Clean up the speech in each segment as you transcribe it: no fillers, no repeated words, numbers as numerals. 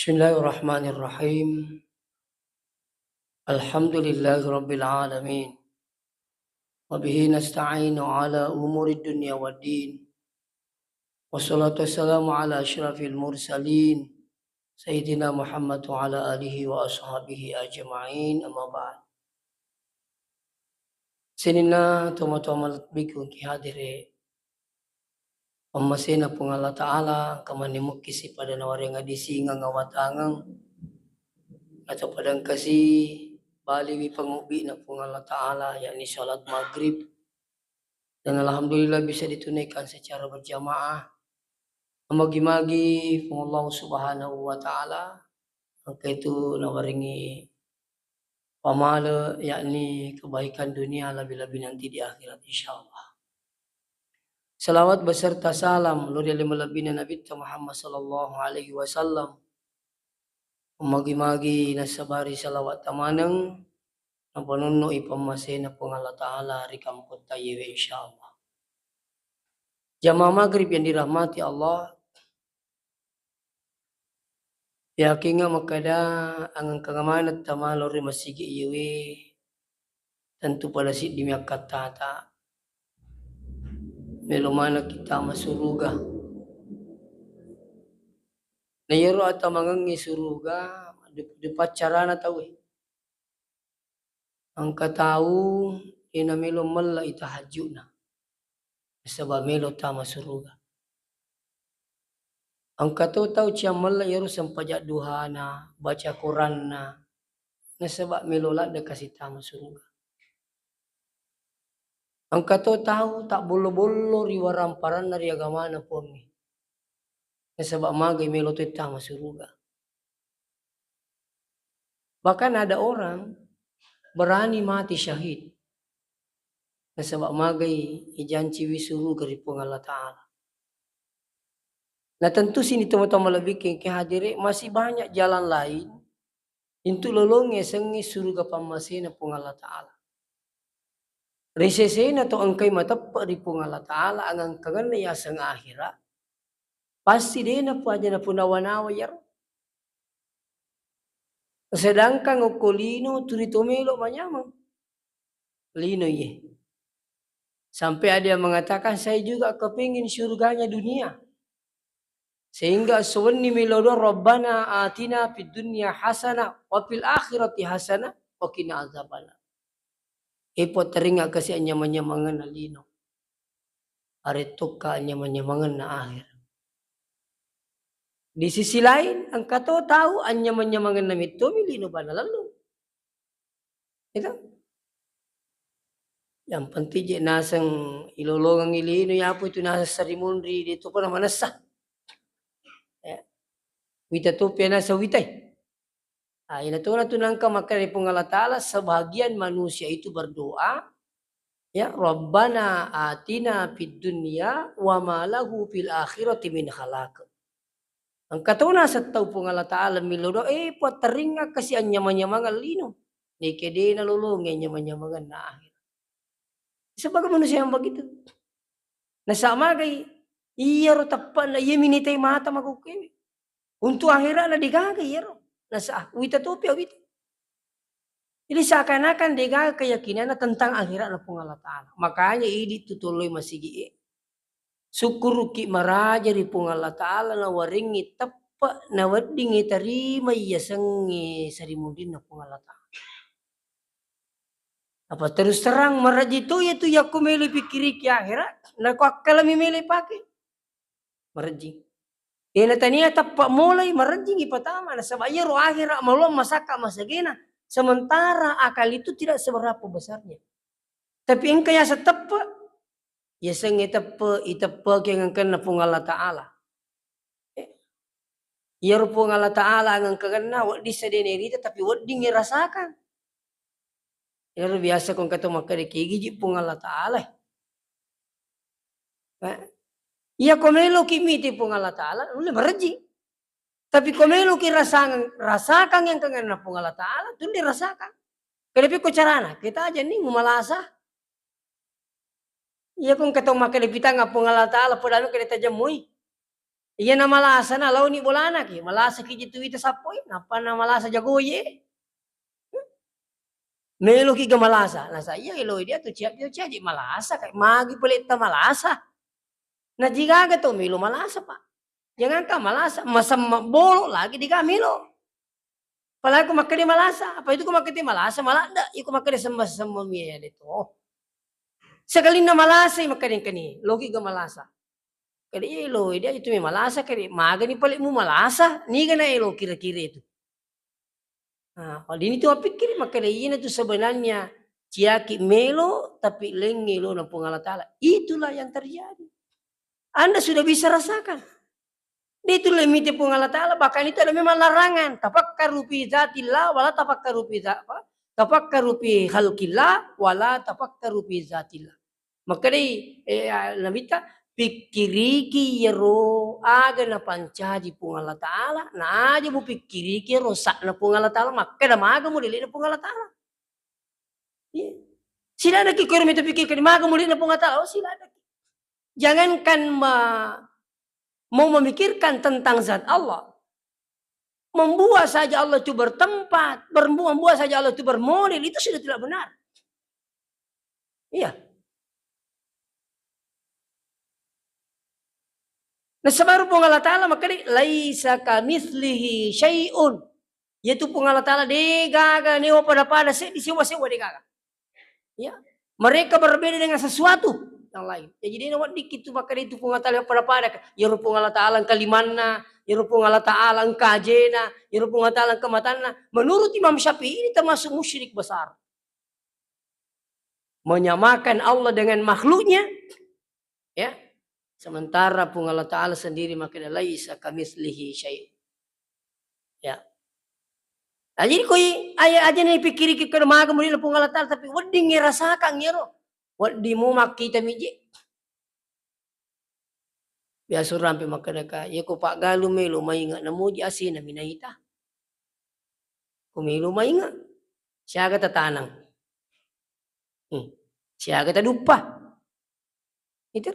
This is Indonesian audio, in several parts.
Bismillahirrahmanirrahim. Alhamdulillahirabbil alamin. Wa bihi nasta'inu ala umurid dunya waddin. Wassalatu wassalamu ala asyrafil mursalin Sayyidina Muhammad wa ala alihi wa ashabihi ajma'in, amma ba'd. Sinina tuma-tuma biku ki hadire Pemmasina pung Allah Ta'ala kamanimukisi pada nawari ngadisi ngawatangang atau padang kasih bali wi pangubi na pung Allah Ta'ala, yakni salat maghrib, dan alhamdulillah bisa ditunaikan secara berjamaah. Magi-magi pung Allah Subhanahu wa Ta'ala angka itu nawaringi pamala, yakni kebaikan dunia lebih-lebih nanti di akhirat insyaallah. Salawat beserta salam luri lebih Nabi Muhammad sallallahu alaihi wasallam. Magi-magi nasabari salawat tamanang napanunno ipamasena pung Allah Ta'ala hari kamput tayo insyaallah. Jamaah maghrib yang dirahmati Allah, yakinga makada ang kangamanat tamalori masigi iwe tentu pada si dimiak kata melomana kita masuruga. Nayero ata mangangi suruga depat carana tahu. Angka tahu ina melo malla itahajuna. Sebab melo tama suruga. Angka tahu ciam malla yero sampajak duhana, baca Quranna. Nasabak melo la de kasih tama suruga. Angka tahu tak bolo-bolo riwaramparan dari agama na puangi. Nasabak magai melo tu tama suruga. Bahkan ada orang berani mati syahid. Nasabak magai ijanci wisuruga ri pung Allah Ta'ala. Nah tentu sini teman-teman lebih ke hadiri masih banyak jalan lain untuk lolonge sengi suruga pamasina pung Allah Ta'ala. Resesena to angkai matappa di pung Allah Ta'ala angang kangan ya sang akhirat. Pasti dena pa aja na punawanawa yar. Sedangkan ukolino turitomelo manyamang. Lino ye. Sampai ada yang mengatakan saya juga kepingin surganya dunia. Sehingga suwenni milodo Rabbana atina fid dunya hasanah wa fil akhirati hasanah wa qina azabannar. Ipo teringa kasi anyaman-nyamangan na lino. Are tukka anyaman-nyamangan na akhir. Di sisi lain, ang kato tahu anyaman-nyamangan na mito milino ba na lalu. Ito. Yang penting je nasang ilolongang ilino yapo itu nasa sarimunri dito pa naman nasa. Wita tu pena sa witay. Inatunan tunang ka maka dari Allah Ta'ala sebagian manusia itu berdoa, ya Rabbana atina fid dunya wa ma lahu fil akhirati min khalaq. Ang katuna sa tao pong Allah Ta'ala milodo po teringa kasi ang nyaman-nyamangan lino. Ni kede na lulungin nyaman-nyamangan na akhir. Sebagai manusia yang begitu. Nasama kay iya ro tapan na iya minitay mata magukin. Untuk akhirat na digagay iya ro. Nasa wita topi wita. Jadi seakan-akan digagay keyakinan na tentang akhirat na pong Allah Ta'ala. Makanya ini tutuloy masigi syukur ki maraja ri pong Allah Ta'ala na waringi tappa na wadingi tarima iya sangi sarimundin na pong Allah Ta'ala. Apa terus terang maraji itu ya kumeli pikiri ki akhirat. Na ko kalami meli pake. Maraji. Ina tania tappa mulai maraji ipatama na sabaya ro akhirat malom masaka masagena. Sementara akal itu tidak seberapa besarnya. Tapi engkau ya setapa ya sangi tappa itappa yang kena pung Allah Ta'ala. Ya ro pung Allah Ta'ala ngang kagana wadi sadeneri tapi wadi ngirasakan. Ya biasa kong kato makade kigi pung Allah Ta'ala. Iya komelo kimiti pung Allah Ta'ala, ulah maraji. Tapi komelo ki rasakan yang kangen pung Allah Ta'ala, tu dirasakan. Kenapa ko carana? Kita aja nih ngumalasa. Iya kong kato makade pitanga pung Allah Ta'ala padahal kada tajamui. Iya na malasa na law ni bolana ki malasa ki jitu ita sapoy napa na malasa jago ye. Melo ki ga malasa na sa iya ilo dia tu ciap dia ciaji malasa kay magi pala ita malasa. Na jigaga to milo malasa pa. Jangan ka malasa masam bolo lagi di kamilo. Apalagi kung makadi malasa, apa itu kung makati malasa malanda, iko makadi samba-samba miya dito. Sagaling na malasa makading kani, logi ga malasa. Kadi ilo dia itu may malasa kadi maga ni pali mo malasa, ni ga na ilo kira-kira itu. Nah, kalau ini tuh pikir maka ini tuh sebenarnya ciaki melo tapi lengelo na Allah Ta'ala. Itulah yang terjadi. Anda sudah bisa rasakan. Itu limiti pun Allah Ta'ala, bahkan itu ada memang larangan. Tafakkaru fi zatillah wala tafakkaru fi tafakkaru fi khalqillah wala tafakkaru fi zatillah. Maka namita pikiriki yero aga na pancaji pun Allah Ta'ala, na aja bu pikiriki rosak na pun Allah Ta'ala, maka da maga mo dili na pun Allah Ta'ala. Iya. Sila ada kikir mita pikirkan maga mo dili na pun Allah Ta'ala, sila ada. Jangankan mau memikirkan tentang zat Allah. Membuat saja Allah itu bertempat, membuat saja Allah itu bermodel, itu sudah tidak benar. Iya. Nah sebaru pun Allah Ta'ala maka laisa kamitslihi syai'un. Yaitu pun Allah Ta'ala degaga newa pada di sewa-sewa degaga. Ya. Mereka berbeda dengan sesuatu yang lain. Ya, jadi nawat dikit tu maka itu pun Allah Ta'ala pada ya pun Allah Ta'ala kalimanna, ya pun Allah Ta'ala kajena, ya pun Allah Ta'ala kematanna. Menurut Imam Syafi'i ini termasuk musyrik besar. Menyamakan Allah dengan makhluknya, ya. Sementara pun Allah Ta'ala sendiri maka laisa kamitslihi syai'. Ya. Nah, jadi koi ayah aja nih pikir kita maga muli pun Allah Ta'ala tapi wedding rasakan ya ro. Waddi mo makita miji. Biasa rampe makanaka, ya ko pak galu melo mainga na muji asin na minaita. Kumilo mainga. Siaga tatanang. Siaga tadupa. Itu.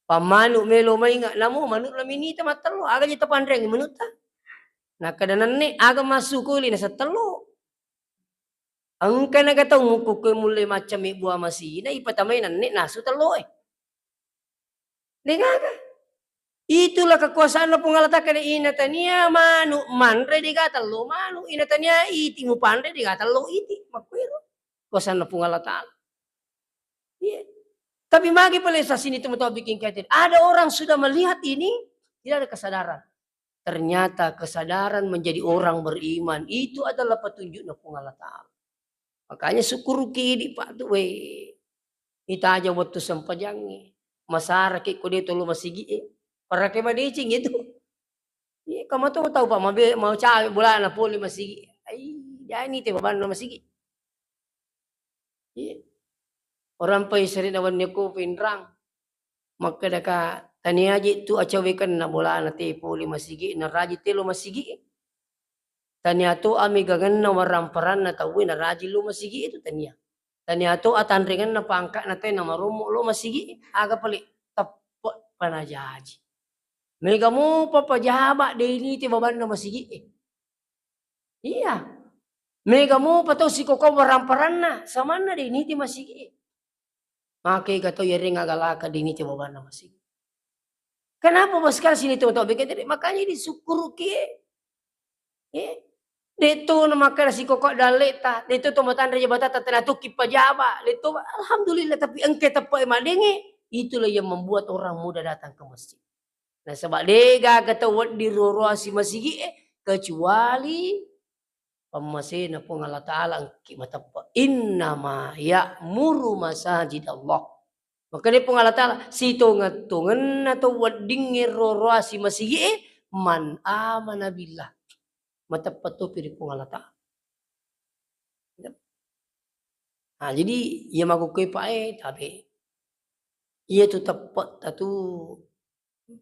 Pamanu melo mainga namo manut na minita matalo aga jita pandreng minuta. Nakadanan ni aga masukuli na sa talo. Ang kanagataw mo kukoy mulai macam buah masina ipatamay na ni naso talo eh. Dengaga. Itulah kekuasaan na pungalatakan inatania manu manre di gatalo manu inatania iti mo pandre di gatalo iti makwiro. Kuasaan na pungalatakan. Yeah. Tapi magi pala sa sini itu mau bikin kaitan. Ada orang sudah melihat ini tidak ada kesadaran. Ternyata kesadaran menjadi orang beriman itu adalah petunjuk na pungalatakan. Makanya syukur kini Pak tuh kita aja waktu sempajangi masara ki ko dito lu masigi para kay madicing itu. Kamu tuh tahu Pak mau cawe bulan na puli masigi. Ay, yani te baban na masigi. Orang pa isari nawan ni ko pinrang. Magkadaka taniaji tu acawekan na bulan na te puli masigi na raji te lu masigi. Tania to ami gagan na waramparan na tawin na raji lu masigi itu tania. Tania to atanringan na pangka na tayo na marumo lu masigi. Aga pali tapo panajaji. Mega mo papajaba daily ti baban na masigi. Iya. Mega mo pato si koko waramparan na sama na daily ti masigi. Makai gato yaring agalaka daily ti baban na masigi. Kenapa bos sekali sini tuh makanya disyukur ki. Dito na makara si koko daleta, dito tumatan raja batata tenatu kipajaba, dito alhamdulillah tapi engke tepa emadenge, itulah yang membuat orang muda datang ke masjid. Nah sebab dega katawat di roroasi masigi kecuali pemasina pun Allah Ta'ala engki matapa innama ya'muru masajid Allah. Maka ni pun Allah Ta'ala sito ngatungan atau wading roroasi masigi man amana billah. Matapat to piri pun Allah Ta'ala. Nah, jadi ia makukoy pa tapi ia tu tepat tu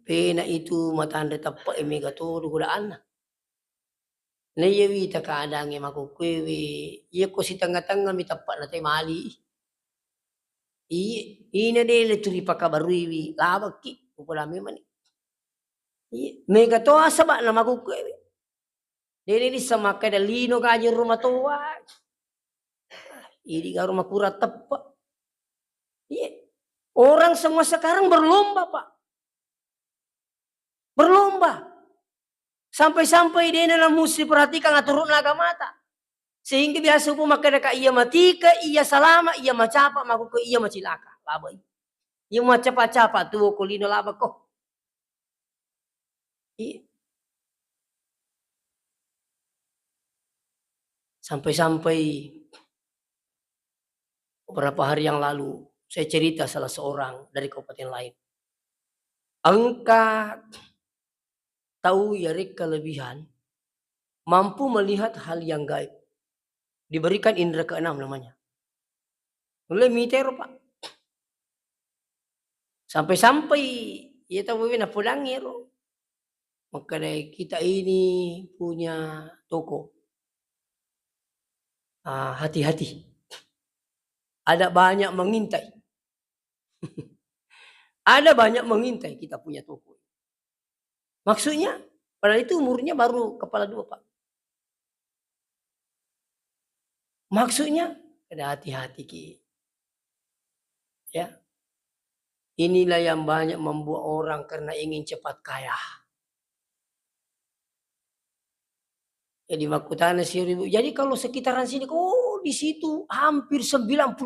pena itu matanda tepat mega tu godaan na. Na iya wi ta kadang ia makukoy wi ia ko si tengah-tengah mi tepat na tay mali. Ina de le turi pakabarui wi lawak ki upalami man. Mega toa sabak na makuku. Dili sama kada lino kaje rumah toa. Ini ga rumah kura tepat. Iya. Orang semua sekarang berlomba, Pak. Berlomba. Sampai-sampai dia na musti perhatikan aturun laga mata. Sehingga biasa pun maka deka iya matika, iya salama, iya macapa, maku ke iya macilaka. Laba. Iya macapa-capa tuh kulino laba kok. Iya. Sampai-sampai beberapa hari yang lalu saya cerita salah seorang dari kabupaten lain. Engkau tahu ya kelebihan mampu melihat hal yang gaib. Diberikan indera keenam namanya. Mulai mitero, Pak. Sampai-sampai ya tahu na pulang ero. Maka kita ini punya toko. Hati-hati. Ada banyak mengintai. Ada banyak mengintai kita punya toko. Maksudnya, padahal itu umurnya baru kepala 2, Pak. Maksudnya, ada hati-hati Ki. Ya. Inilah yang banyak membuat orang karena ingin cepat kaya. Jadi Makutana Seribu. Jadi kalau sekitaran sini, di situ hampir 90%.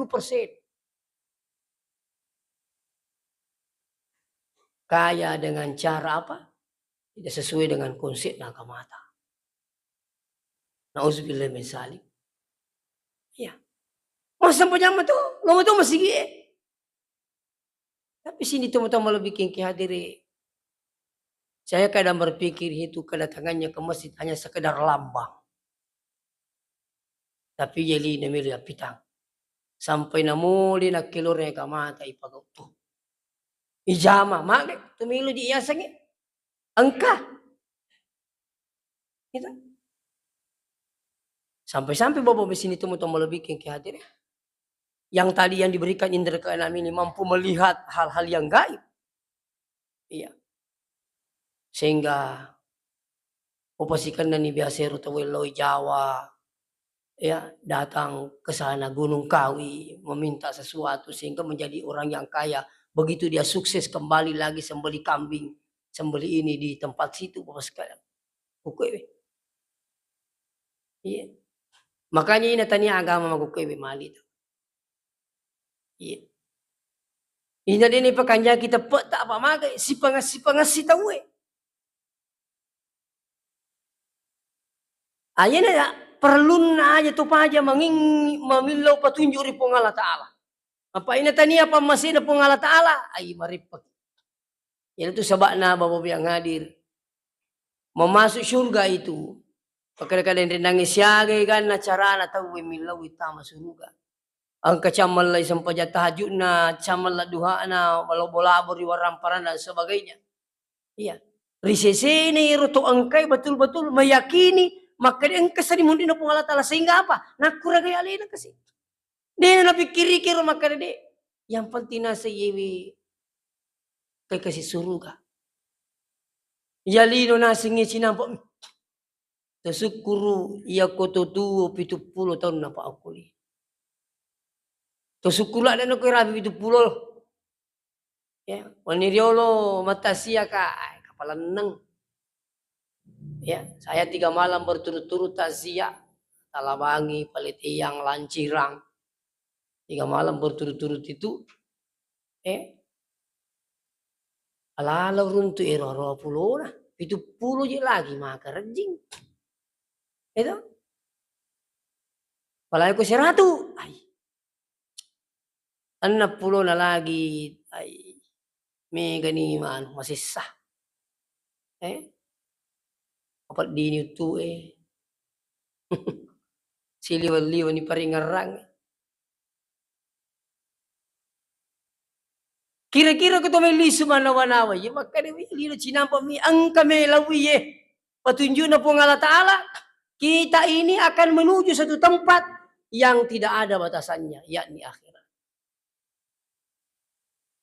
Kaya dengan cara apa? Tidak sesuai dengan konsep Nagamata. Nauzubillah min salik. Ya. Masa penyama tuh, lo tuh masih gie. Tapi sini teman-teman lebih bikin kehadiri. Saya kadang berpikir itu kedatangannya ke masjid hanya sekedar lambang. Tapi jeli nemili pitang. Sampai namuli nak kilurnya kamata ipagauto. Ijama, mak tumilu di iasangnya. Angka. Gitu. Sampai-sampai bawa di sini teman-teman lebih bikin kehadiran. Yang tadi yang diberikan indera keenam ini mampu melihat hal-hal yang gaib. Iya. Sehingga opasikan dan biasa rutaweloi Jawa. Ya, datang ke sana Gunung Kawi meminta sesuatu sehingga menjadi orang yang kaya. Begitu dia sukses kembali lagi sembeli kambing, sembeli ini di tempat situ Bapak sekalian. Oke. Iya. Makanya ini tanya agama magukewe mali itu. Iya. Ini dia pakanya kita tak apa magai si pengasih tahu. Ayo na perlu na aja tu aja memilau petunjuk dari Allah Ta'ala. Apa ini tani apa masih ada Allah Ta'ala? Ay maripak. Yan itu sebabna bapak yang hadir. Memasuk surga itu. Kadang-kadang nangis siaga kan na cara na tahu milau itama surga. Ang kacamal la isang tahajud na, camal la duha na, walau bolabor di waramparan dan sebagainya. Iya. Risese ini roto angkai betul-betul meyakini maka dia engkau sering mundi na Allah Ta'ala sehingga apa? Nak kurang gaya alina kasih. Dia na pikir-pikir maka dia. Yang penting nasa yewi kay kasih surga. Yalino nasa ngisi nampak. Tasukuru iya koto tuo 70 tahun na pa ako li. Tasukula na no kirabi 70. Ya, waniriolo matasia ka ay kapalan nang. Ya, saya 3 malam berturut-turut tasya. Talabangi, Palitiang, Lancirang. 3 malam berturut-turut itu. Alalaw runtu eroro pulo na. 70 je lagi maka rejing. Itu. Palay ko 100. Ay. 60 na lagi. Ay. May ganiman. Masisa. Kapat dini itu Siliwan-liwan ni paringarang. Kira-kira ko may liso manawa-nawa. Yung magkaniwi, lino sinampa mi, ang kami lawi Petunjuk na po ng Allah Ta'ala. Kita ini akan menuju satu tempat yang tidak ada batasannya, yakni akhirat.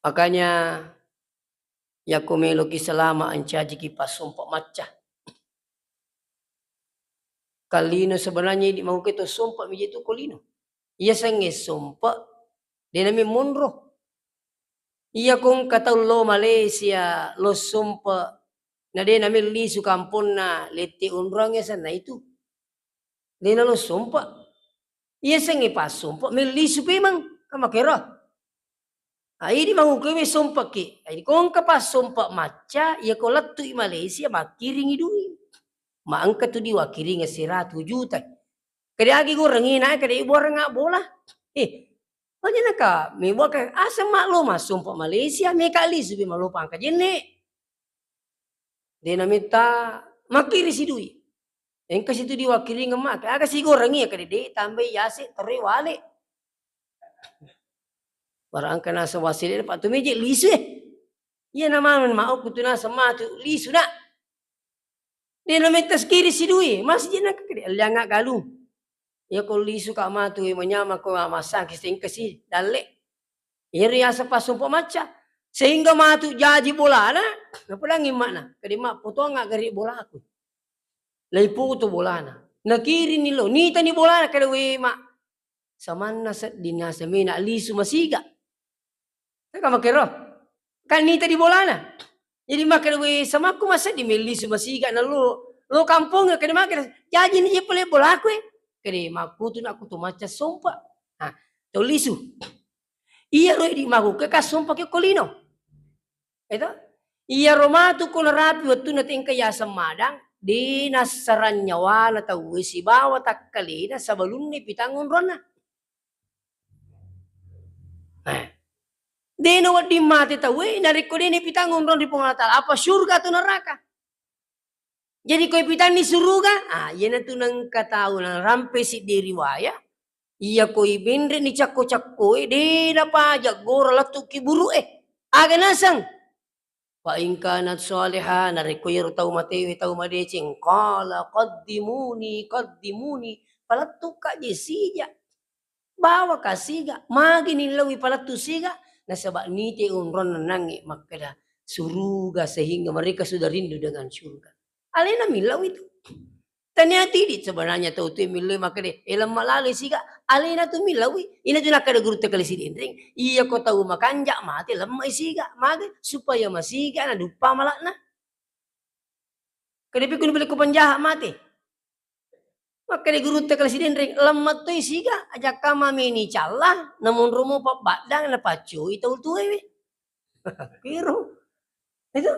Makanya Ya komelo ki selama ancaji ki pasompa macca. Kalino sebenarnya di mau kita sompa mi itu kolino. Iya sange sompa dia nami monro. Iya kong katau lo Malaysia lo sompa na dia nami lisu kampung na leti unrangnya sana itu. Dia lo sompa. Iya sange pas sompa mi lisu memang kamakera. Ini mau kami sompa ki. Ini kong kapas sompa macca iya ko latu i Malaysia makiring idui. Maangkat tu di wakiringa 100 juta. Kadi gue rengina kadi ibu orang nggak bola. Makanya naka, me ka asa mak lo masuk pak Malaysia me kali subi malo pangka jene. Dena minta makiri si dui. Engka situ di wakiringa mak, aga si gue rengi kadi de tambah yase tere wale. Barang kana sa wasile pak tu meje lisu Iya nama mau kutu na sama tu lisu nak. Dena minta skiri si dui, mas jena kadi alanga galung. Ya kalau lisu kak matu menyama ko masak kising kasi dale. Iri asa pasumpo maca. Sehingga matu jaji bola na. Napalang imana. Kadi mak potong nggak gari bola aku. Lai puto bola na. Nakiri ni lo. Nita ni bola na kada we mak. Samana sa dinasa mina lisu masiga. Saka makero. Kan nita di bola na. Jadi mak kada we sama aku masa di lisu masiga na lo. Lo kampung kada mak kada. Jaji ni pole bola aku Kade makutu na kutu maca sompa. Nah, to lisu. Iya ro di magu ke sompa ke kolino. Itu. Iya romatu kono rapi waktu na tingka ya semadang di nasaran nyawa na tahu si bawa tak kalina sebelum ni pitangun rona. Nah. Deno wat di mati tahu nariko ni pitangun ron di pengatal apa surga atau neraka. Jadi kau pitan ni suruga, iya na tu nang katahu nang rampe si di riwaya. Iya koi bendre ni cakko de na pajak gora latu ki buru aga nasang. Fa in kanat salihah narikoyero tau matewi tau madecing qala qaddimuni palatu ka jesiga. Bawa kasiga magi ni lawi palatu siga nasaba nite unron nanangi makada suruga sehingga mereka sudah rindu dengan surga. Alena milau itu. Tanya tidit sebenarnya tahu tu milau makade elam malali siga alena tu milawi ina tu nakada guru tekali sidindring iya ko tahu makanja mati lemai siga mage supaya masiga na dupa malakna kade pikun beli ko panjaha mati makade guru tekali sidindring lemmat tu siga aja kama meni calla namun rumo pa badang na pacu itu tuwe kiro itu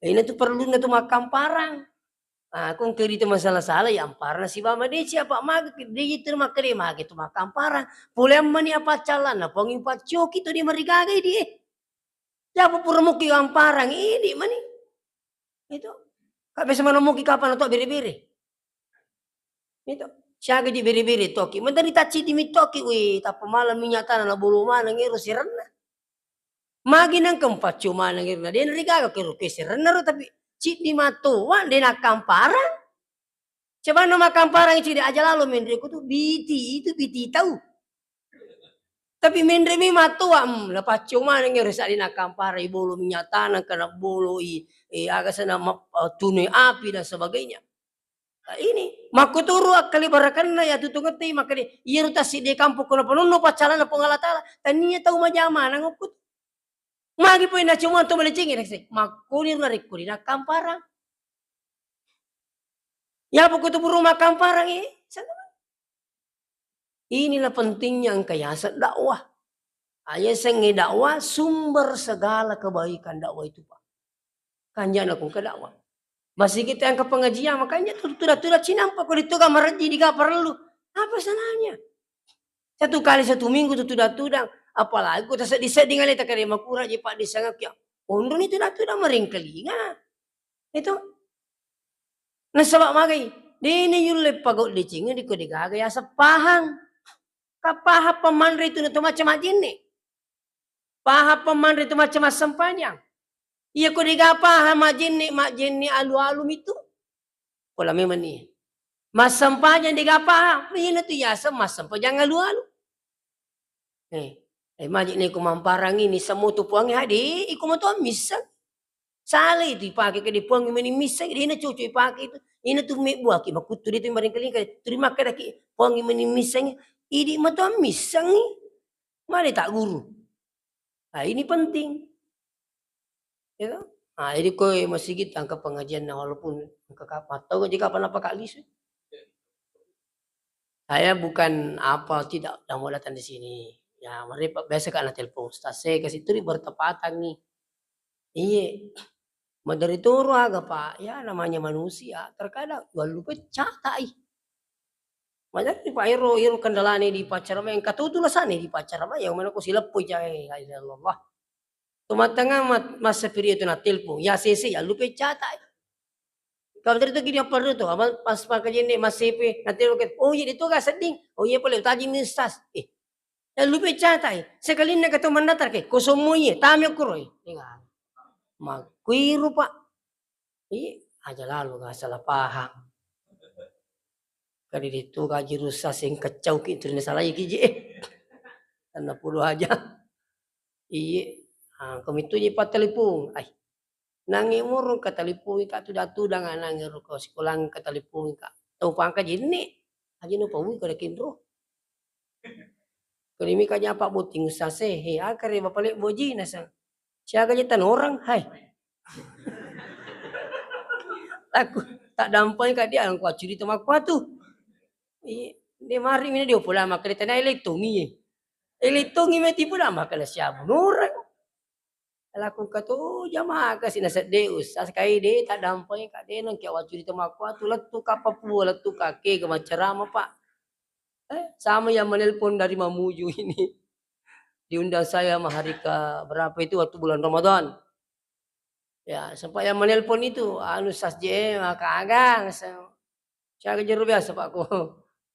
ina tu perlu na tu makam parang. Kung kiri itu masalah salah ya ampara si mama dia siapa mag dia itu makare mag itu makam parang. Boleh mani apa calan na panging pacok itu dia marigagai dia. Siapa puramuki amparang ini mani. Itu. Kabe sama nomuki kapan atau bere-bere. Itu. Siaga di bere-bere toki. Mentari taci di mitoki we tapa malam minyata na bulu mana ngero sirena. Magi nang keempat cuma nang ngero dia narigaga kero ke sirena tapi cik di matuan dia nak kamparang. Coba nama kamparang itu aja lalu mendri aku tuh itu biti tahu. Tapi mendri mi matua lepas cuma nang rusak di nak kampara bolu minyatana karena bolu agak sana tunai api dan sebagainya. Nah, ini makuturu kali barakan ya tutungeti maka dia iya rutasi di kampung kono penuh pacaran na pengalatala tania tahu majama nang ukut. Magi po na cuma to malicingin makulir na rikuri na kamparang. Ya pokok rumah kamparang inilah pentingnya angkayasa dakwah. Ayah sengi dakwah sumber segala kebaikan dakwah itu pak. Kanjana aku ke dakwah. Masih kita yang ke pengajian makanya tuh cinampak kalau itu kamar di perlu. Apa sananya? Satu kali satu minggu tudang. Apalagi kita sedih dengan kita kerja makura je pak disangap ya. Ondon itu tudang meringkelinga. Itu. Nah sebab magai. Dini yule pagok licingnya di kodigaga ya sepahang. Kapaha pemandri itu macam ini. Paha pemandri itu macam-macam panjang. Iya ko digapa mak jini alu-alum itu. Pola memang ni. Masam panjang digapa ini tu ya masam panjang alu-alu. Majik ni ko mamparang ini semua tu puang hadi iku mo tu misang. Salah itu dipakai ke di puang meni misang ina cucu ipakai itu. Ina tu me buah ki makutu dia tu maring keling terima kada ki puang meni misang. Idi mata misang ni. Mari tak guru. Nah, ini penting. Ya toh? Nah, jadi kau masih kita angkat pengajian nah, walaupun ke kapan. Tahu jika apa kali sih? Saya bukan apa tidak mau datang di sini. Ya, mari biasa kan telepon Ustaz. Saya kasih itu bertepatan nih. Iya, dari turu aga Pak. Ya namanya manusia. Terkadang jual lupa catai. Macam di Pak Iro kendalane di pacar yang katutulah sana di pacar yang mana ko sila po jay Allah. Tumatanga mas period na telepon. Ya sisi ya lupa catai. Kalau dari itu gini apa itu? Pas pagkain mas sepe na telepon. Oh iya itu gak seding. Oh iya boleh taji mistas. Ya lupa catai. Sekali na kato mandatar ke kosomoy. Tami ko roy. Tinggal. Magkuiro Pak. Aja lalu gak salah paham. Kali itu gaji rusak sing kacau gitu ni salah iki je. Karena puluh aja. Iya. Kami tu je pat telepon. Ay. Nangi murung ka telepon ka tu datu dengan nangi ro ko sikolang ka telepon ka. Tau pangka je ni. Aja no pawi ka kindro. Kali mi kanya pak buting sase. He akare bapalik boji nasa. Siaga je tan orang. Hai. Aku tak dampai ka dia ang kwa cerita makwa tu. Dia mari mina dia pula maka dia tanah elektongi. Elektongi meti pula maka la siya munurang. Alaku kato jamaah kasi nasa Deus. As kai de tak dampai ka de nang kiawa cerita makwa tu letu ka Papua letu ka ke ceramah Pak. Sama yang menelpon dari Mamuju ini. Diundang saya hari ke berapa itu waktu bulan Ramadan. Ya, sampai yang menelpon itu anu sasje maka agang. Saya kejar biasa Pak ko.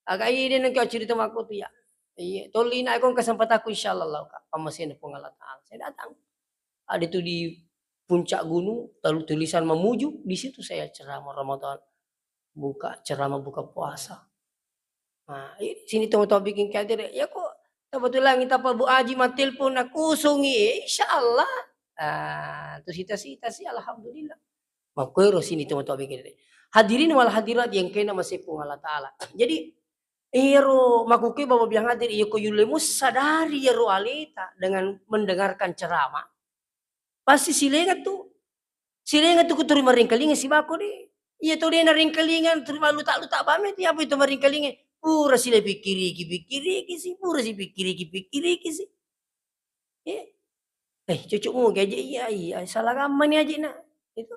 Agak ini nang kau cerita aku tu ya. Iya, tolina akong kesempatan aku insyaallah lah Kak. Pamasin po Allah Taala. Saya datang. Ada itu di puncak gunung, lalu tulisan Mamuju, di situ saya ceramah Ramadan. Ceramah buka puasa. Nah, sini teman-teman bikin kader. Ya kok kebetulan kita Pak Bu Aji mah telepon aku sungi, insyaallah. Terus kita sih alhamdulillah. Makanya sini teman-teman bikin. Hadirin wal hadirat yang kena masih pun Allah Taala. Jadi iro makuki bawa biang hadir iyo ko yulemus sadari iro alita dengan mendengarkan ceramah. Pasti silengat tu kuturima ringkalingan si bako di. Iya tu dia na ringkalingan terima lutak bamet ya apa itu maringkalingan. Pura sila pikiri si pura si pikiri si. Cucukmu gaji iya salah gaman aja nak. Itu.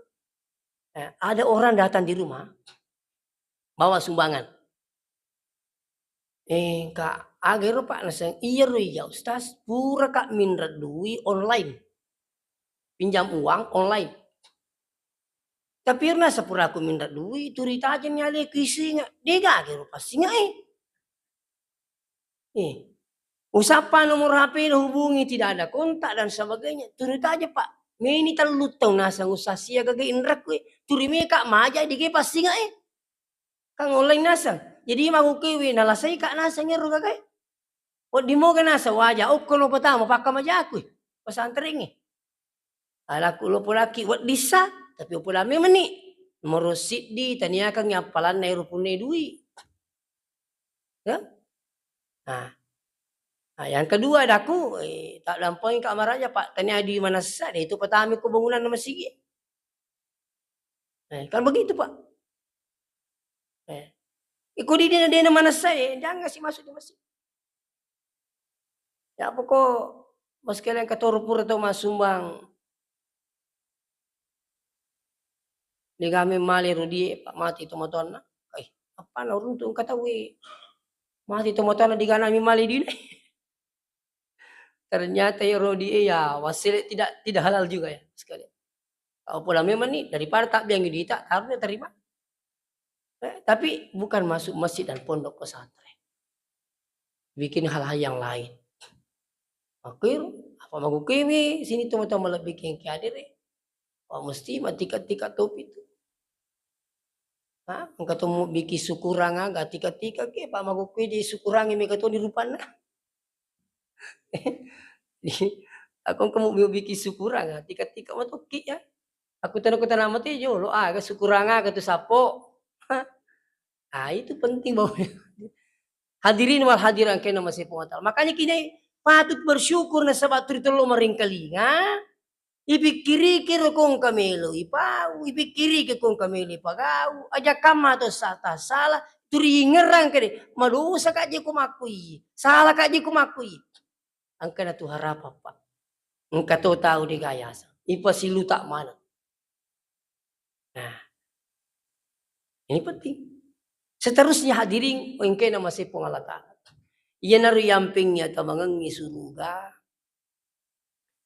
Ada orang datang di rumah bawa sumbangan. Kak agero Pak nasang iya ro ya Ustaz pura Kak minra dui online. Pinjam uang online. Tapi pernah sepura aku minta duit, turita aja nyale kisi nga. Dega agero pasti nga usapan nomor HP hubungi tidak ada kontak dan sebagainya. Turita aja Pak. Meni talutang nasa usasia gagay inrak ko turime Kak maja di pasti nga Kang online nasa. Jadi magukiwi nalasay Kak nasa nga ro gagay. O di mo ka nasa wajah o kono patama pakamaja ako pasantring Alaku lo laki wat disa tapi pula memang merosit di tania kan nyapalan na rupune dui. Ya. Nah, yang kedua daku tak lampaui kamar aja Pak. Tania di mana sesat itu petami ko bangunan nama sigi. Kan begitu Pak. Ikut di dia mana saya jangan kasih masuk di masjid. Ya pokok kalian katorupur atau mas sumbang di kami mali rudi Pak mati tomatona. Apa na runtung katawi. Mati tomatona di ganami mali di. Ternyata ya rodi ya wasil tidak halal juga ya sekali. Kalau pula memang nih daripada tak biang tak harusnya terima. Tapi bukan masuk masjid dan pondok pesantren. Bikin hal-hal yang lain. Akhir apa mau kimi sini teman-teman lebih bikin kiadir. Mesti tika-tika topi itu. Ketemu bikin syukurang agak tika-tika ke pak mau di syukurang ini ketemu di rupana. Aku kamu mau bikin syukurang tika-tika mah toki ya. Aku tanah mati jo lo aga syukuranga ka tu sapo. Itu penting bahwa hadirin wal hadiran kena masih pengatal. Makanya kini patut bersyukur na sabat turito lo maringkalinga. Ipikiri kiro kong kamelo ipau, ipikiri ke kong kamelo ipagau, aja kama to sata salah, turi ngerang kade, madosa kaje kumakui, salah kaje kumakui. Angka na tu harap apa? Angka to tahu di gayasa, ipa silu tak mana. Nah, ini penting. Seterusnya hadirin, engke na masih pengalatan. Iya naru yampingnya tamangang suruga.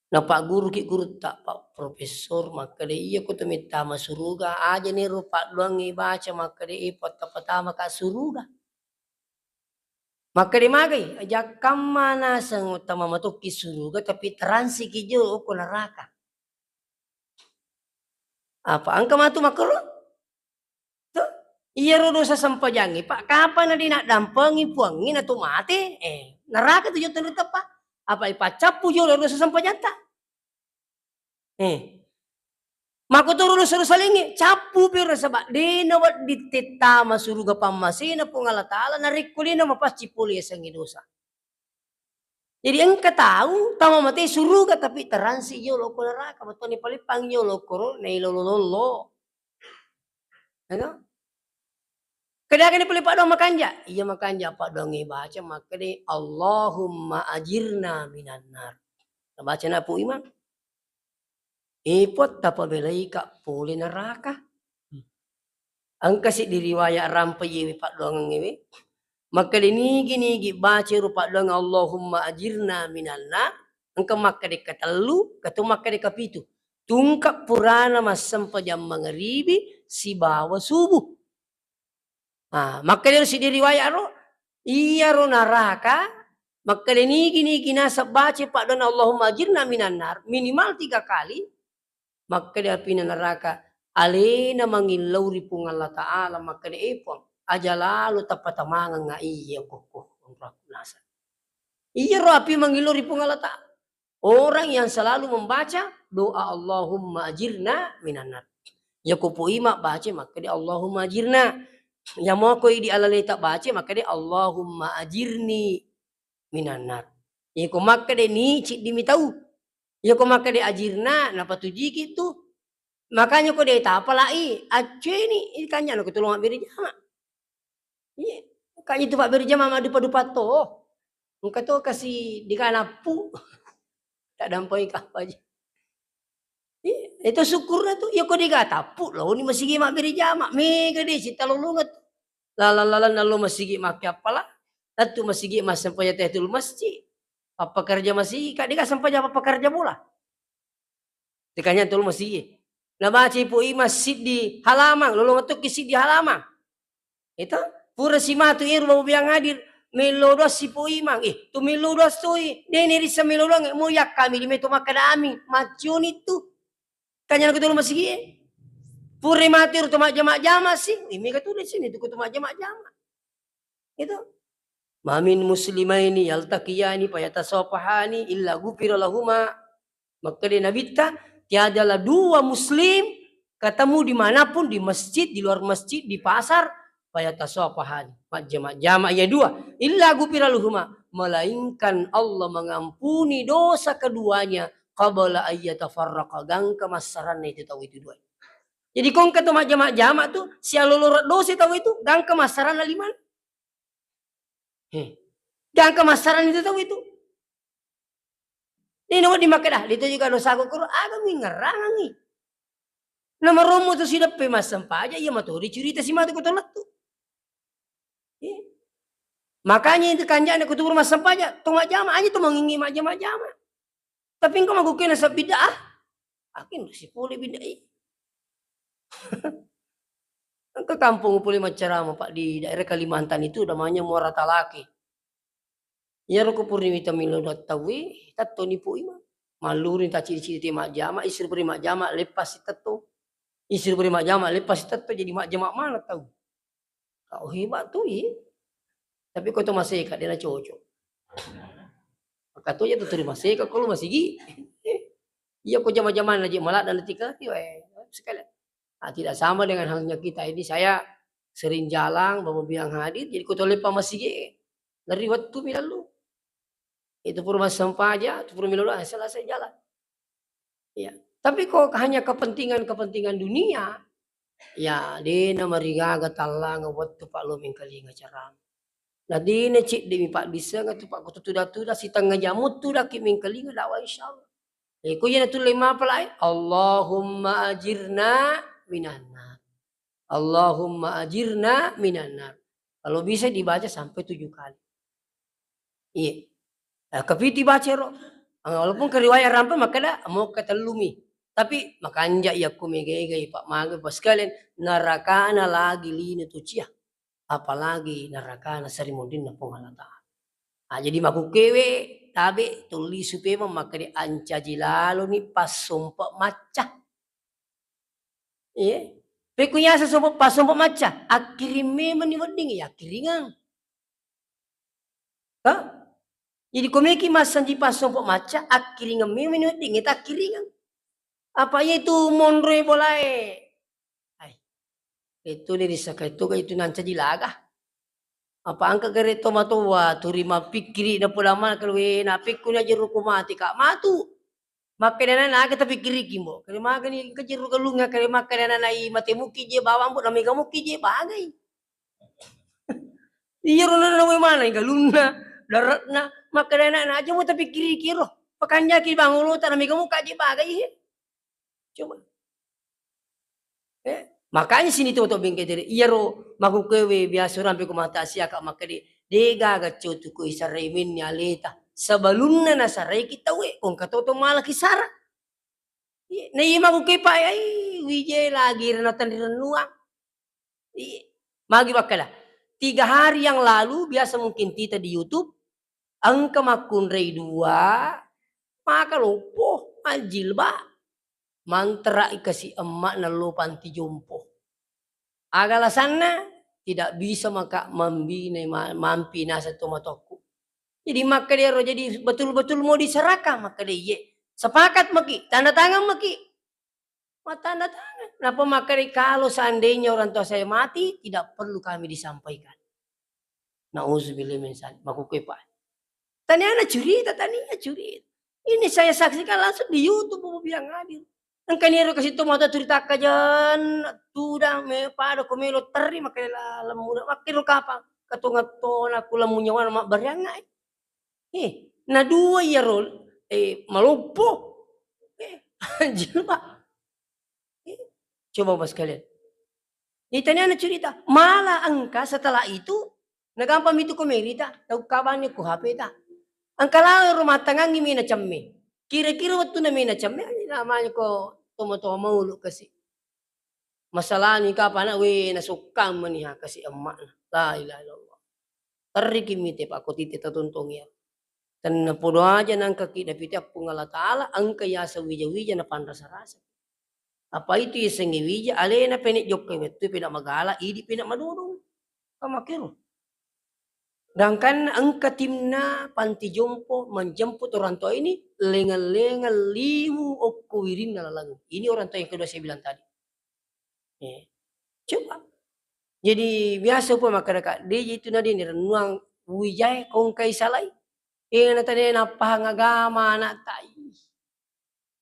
Na pak guru ki guru tak pak profesor maka de iya ko tumita masuruga aja nih rupa doang baca maka de ipot pertama ka suruga. Maka de magai aja kamana sang utama matuk ki suruga tapi transi ki jo ko neraka. Apa angka matu makro? Tuh iya ro dosa sampajangi pak kapan na dinak dampengi puangi na tu mati neraka tu jo tentu apa? Apa ipacapu jo dosa sampajanta? Mako turu salingi capu pira sabak dina wat diteta masuruga pamasina pungalatala narikulina mapas cipuli sangi dosa. Jadi engka tahu tama mati suruga tapi teransi yo loko neraka matoni palipang yo loko nei lolo. Ano? Kadang ni palipak dong makanja. Iya makanja pak dong baca maka de Allahumma ajirna minan nar. Baca na po imam. Ipot tapa belai kak puli neraka. Ang kasi diriwayat rampai yewi pak doang ngewi. Maka dinigi baca rupa doang Allahumma ajirna minalna. Angka maka di katalu, katu maka di kapitu. Tungkap purana masam jam mangeribi si bawa subuh. Maka dia si diriwayat ro. Iya ro neraka. Maka dinigi nasa baca pak doang Allahumma ajirna minanar. Minimal 3 kali. Maka dia pina neraka. Alena mangilaw ri pong Allah Ta'ala maka di ipon. Aja lalu tapatamangan nga iya koko. Iya rapi mangilaw ri pong Allah Ta'ala. Orang yang selalu membaca doa Allahumma ajirna minanar. Ya kupu ima baca maka di Allahumma ajirna. Ya mau koi di alalai tak baca maka di Allahumma ajirni minanar. Ya ku maka di ni cik dimitau. Ya ku maka di ajirna napa tuji gitu. Makanya kok dia tak apalai, acu ini ikannya lo ketulungan beri jama. Iya, kayaknya itu pak beri jama dupa to. Muka to kasih dikanapu, tak dampai apa aja. Iya, itu syukurnya tuh, ya kok dia tapu loh, ini masih gimana beri jama, mega deh cita lulungat. Lala nalo masih gimana apalah, tentu masih gimana sampai teh tul masjid. Apa kerja masih, kak dia sampai apa kerja bola. Tikanya tul masih. Na baca po masjid di halaman, lolo ngetuk kisi di halaman. Itu pura si matu iru mau biang hadir melodos si po imang. Tu melodos tu nene risa melodong mo yak kami di meto makadami macun itu. Kanya ko tulo masigi. Pura matu iru tumak jama sih. Imi ka tulis sini tu tumak jama. Itu. Mamin muslimaini yaltaqiyani fayatasafahani illa ghufira lahuma. Maka di nabita tiadalah 2 muslim ketemu dimanapun di masjid, di luar masjid, di pasar, fayatasafahan. Jamak ya 2. Illa ghufira lahuma, melainkan Allah mengampuni dosa keduanya qabla ayyatafarraqa gang kemasaran itu tahu itu 2. Jadi kong ketemu jamak tuh sia lulurat dosa tahu itu gang kemasaran liman. Gang kemasaran itu tahu itu. Ini nawa di Makkah dito juga dosa ko kuro aga mi ngarangi. Nama romo tu sudah pemas sampaja ya maturi cerita si matu ko tolak tu. Makanya itu kanjana ko tubur mas sampaja tong jama aja tu mengingi jama. Tapi engkau magukin sa bidah. Akin si puli bidah. Ke kampung puli macarama Pak di daerah Kalimantan itu namanya Muara Talaki. Ya roku purnimita milo tawi tato ni po ima. Malurin ta ciri-ciri mak jama, istri beri mak jama lepas tato. Istri beri mak jama lepas tato jadi mak jama mana tahu. Kau hebat tuh ya. Tapi kau tu masih kat dia nak cocok. Maka tu ya tu terima masih kalau masih gi. Iya kau jama-jama aja malah dan letika sekalian. Nah, tidak sama dengan halnya kita ini, saya sering jalan, bawa biang hadir, jadi kutolepa masih dari waktu mi lalu. Itu pun mas sampaja, itu pun mi lalu, selesai jalan. Ya. Tapi kok hanya kepentingan dunia, ya dena marigaga talla nga wattu pak lomeng kalinga caram. Na dina cik demi pak bisa nga tu pak kutu tuda si tengah jamut tu dak min kalinga dakwah insyaallah. Ko yana tu lima palai Allahumma ajirna minan nar. Allahumma ajirna minan nar. Kalau bisa dibaca sampai 7 kali. Iya. Kapiti baca ro. Walaupun keriwayat rampa maka dah mau katalumi. Tapi makanja ya kumegege pak maga pas kalian narakana lagi lini tu cia. Apalagi narakana sarimundin na pongalata. Jadi maku kewe tabe tuli supaya maka di anca jilalo ni pas sumpah maca. Iya. Pekunya sesumpah pas sumpah maca. Akirim memang ni wedding ya kiringan. Hah? Jadi komeki masan di pas sumpah maca akiringan memang ni wedding kita kiringan. Apa itu monre boleh? Itu dari sakaitu itu nanca jilaga. Apa angka gere tomato wa turima pikiri na pulama kalau na pikkunya jeru kumati kak matu. Makanana na kita pikiri kimbo. Kalau makan ni kejeru kalunga kalau makanana na i matemuki je bawang bu na megamuki je bagai. Iya rona na mana galuna daratna makanana na aja mau tapi pikiri kiro. Pakanya ki bangulo ta na megamuka je bagai. Coba. Makanya sini tuh bingkai dari iya ro maku kewe biasa rampe ku mata asia kak makade dega gacu tu ku isarai min aleta sebelumnya nasarai kita we kong katoto malah kisara na iya maku kepa ai wije lagi renatan renuang magi bakala 3 hari yang lalu biasa mungkin kita di YouTube angka makun rei 2 maka lupo anjilba mantra ikasi emak na lo panti jompo. Agala sana tidak bisa maka membina mampi nasa tomatoku. Jadi maka dia jadi betul-betul mau diserahkan maka dia sepakat maki tanda tangan maki. Tanda tangan. Kenapa maka kalau seandainya orang tua saya mati tidak perlu kami disampaikan. Nauzubillah min dzalik. Maku kepa. Tanya cerita tania cerita. Ini saya saksikan langsung di YouTube biang hadir. Ang kaniro kasi tumata turita ka dyan, tuda me pada kumelo tari makailalam muna makiro kapa katungat to na kulang munyawan mak baryangay. Na 2 year old malumpo. Anjir pak. Coba pas kalian. Itanya na cerita, malah angka setelah itu nagampam itu kumerita, tau kabannya ku HP ta. Angka lalu rumah tangga ngimina camme. Kira-kira waktu namina camme namanya ko tomo-tomo maulu kasi. Masalah ni kapan we nasukam maniha kasi emak na. La ilaha illallah. Tari kimite pa ko titi tatuntong ya. Tan napuno aja nang kaki dapiti apung Allah Ta'ala angka yasa wija-wija na panrasa-rasa. Apa itu iseng wija alena penik jokke wetu penak magala idi penak madudong. Kamakero. Sedangkan angka timna panti jompo menjemput orang tua ini lengan-lengan limu okko wirin nalalang. Ini orang tua yang kedua saya bilang tadi. Coba. Jadi biasa pun masyarakat dia itu nadi ni renuang wijay kong kay salay. Na tadi napahang agama na tay.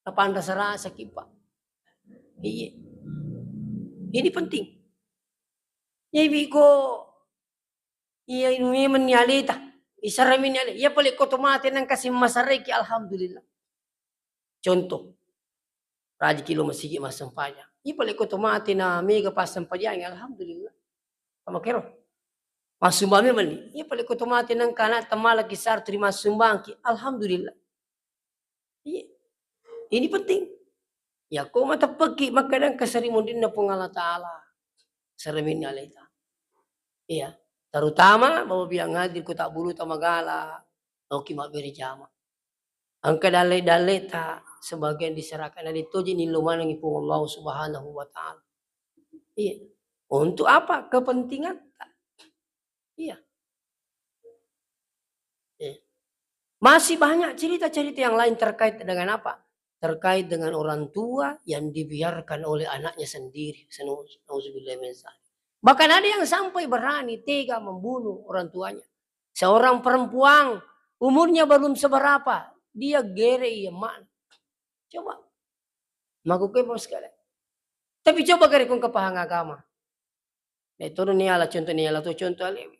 Napan rasa-rasa kipa. Iya. Ini penting. Jadi ko iya ini menyalita. Isaramin nyali. Iya boleh kotomate nang kasih masareki alhamdulillah. Contoh. Raji kilo masigi mas sampanya. Iya boleh kotomate na mega pas sampanya alhamdulillah. Kamu kero. Mas sumbangnya mani. Iya boleh kotomate nang kana tamala kisar terima sumbang ki alhamdulillah. Iya. Ini penting. Ya kau mata pergi makadang kasarimundin na pengala ta'ala. Saramin nyalita. Iya. Terutama bawa biang hadir ku tak bulu tamagala. Oki mak beri jama. Angka dalai-dalai tak sebagian diserahkan dari itu jadi lumayan ngipung Allah Subhanahu wa Ta'ala. Iya. Untuk apa? Kepentingan. Iya. Masih banyak cerita-cerita yang lain terkait dengan apa? terkait dengan orang tua yang dibiarkan oleh anaknya sendiri. Nauzubillah min dzalik. Bahkan ada yang sampai berani tega membunuh orang tuanya. Seorang perempuan umurnya belum seberapa, dia gere emak. Coba, maguke bos sekali. Tapi coba kare kung kapahang agama. Nah, itu ni ala contoh ni ala tu contoh alewi.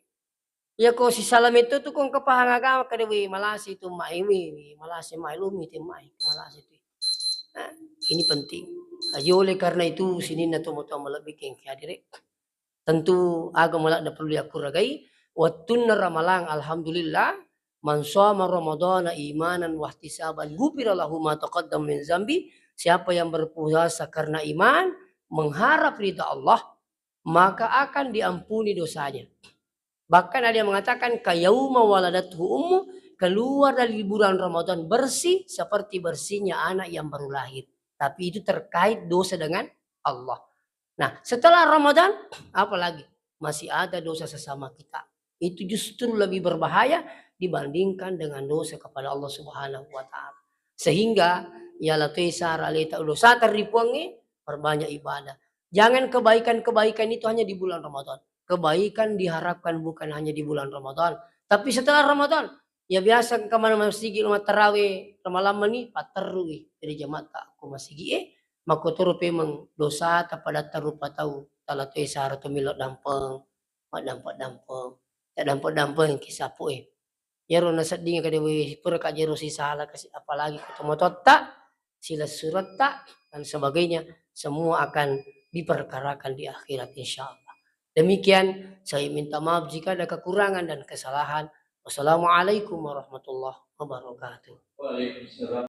Ya ko si salam itu tu kung kapahang agama kadewi malasi tu maiwi, malasi mailumi ti mai malasi tu. Nah, ini penting. Oleh karena itu sini na tu mo malabik yang kihadiri. Tentu agama la perlu diakuragai. Wattun ramalang alhamdulillah man shoma ramadhana imanan wa ihtisaban ghufira lahu ma taqaddam min zambi. Siapa yang berpuasa karena iman, mengharap ridha Allah, maka akan diampuni dosanya. Bahkan ada yang mengatakan kayauma waladathu ummu, keluar dari bulan Ramadan bersih seperti bersihnya anak yang baru lahir. Tapi itu terkait dosa dengan Allah. Nah, setelah Ramadan, apalagi masih ada dosa sesama kita. Itu justru lebih berbahaya dibandingkan dengan dosa kepada Allah Subhanahu wa taala. Sehingga ya latih sara leta dosa terripuangi perbanyak ibadah. Jangan kebaikan-kebaikan itu hanya di bulan Ramadan. Kebaikan diharapkan bukan hanya di bulan Ramadan, tapi setelah Ramadan. Ya biasa kemana-mana masjid umat tarawih malam ni paterui dari jamaah aku masjid makotoro pemang dosa tapada tarupa tahu talato isara to milot dampeng dampeng ya dampeng kisah po yaro na sadinga kada we pura ka jero si sala kasi apalagi ketemu totta sila surat tak dan sebagainya semua akan diperkarakan di akhirat insyaallah. Demikian saya minta maaf jika ada kekurangan dan kesalahan. Wassalamualaikum warahmatullahi wabarakatuh. Waalaikumsalam.